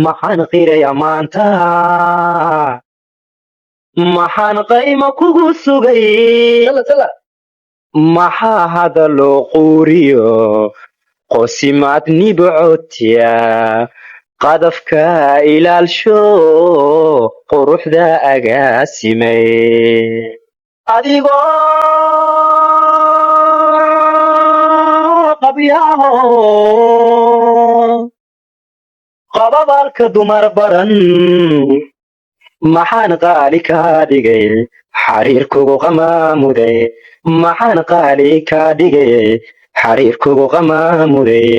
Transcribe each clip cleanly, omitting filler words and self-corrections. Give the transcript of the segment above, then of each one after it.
maxaan qiraya maanta maxaan qayma kugu sugay maxaa hadaloo quuriyo qosimaad nibcoodya qadafka ilaalsho quruxda agaasimay adigoo qabyaho qababaalka dumar baran maxaan qaali kaa dhigay xariirkugu qamaamuday maxaan qaali kaa dhigay xariirkugu qamaamuday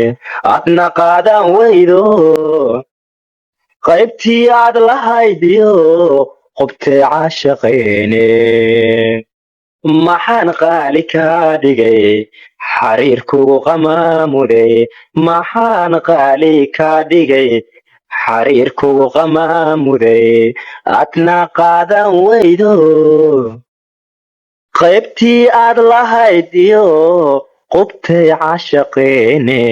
adna qaadan weydo qaybtii aad lahaydiyo qubtay caashaqeene maxaan qaali kaa dhigay xariirkugu qamaamuday maxaan qaali kaa dhigay xariirkugu qamaamuday adna qaadan weydo qaybtii aad lahaydiyo qubtay caashaqeene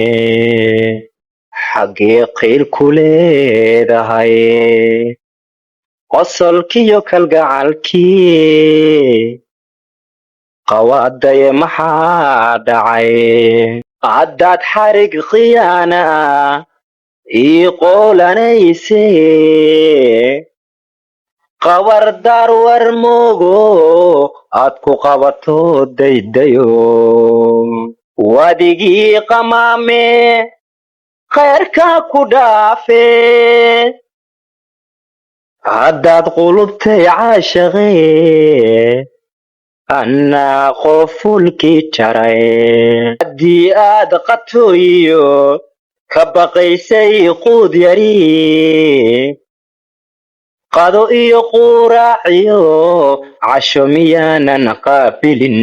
xaggee qiil ku leedahay qosolkiyo kalgacalkii qawaadaye maxaa dhacay haddaad xarig khiyaana ii qoolanayse qabardaar war moogo aad ku qabato daydayo wadigii qamaame khayrka ku dhaafe haddaad qulubtay caashaqee annaa qofulkii jaray haddii aad qatooyiyo ka baqaysay quud yari qado iyo quraaciyo casho miyaanan qaabilin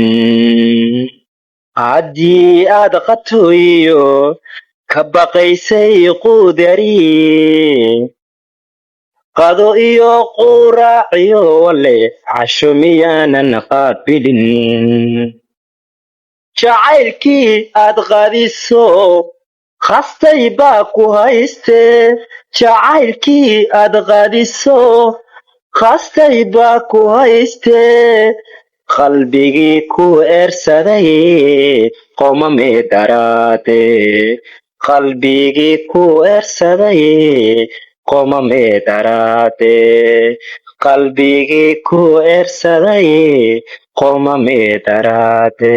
haddii aad qatooyiyo ka baqaysay quud yari qado iyo quraaciyo wale casho miyaanan qaabilin jacaylkii aad qadiso khastay baa ku hayste jacaylkii aad qadiso khastay baa ku hayste qalbigii ku eersaday qomamee daraade qalbigii ku eersaday qomamee daraade qalbigii ku eersaday qomamee daraade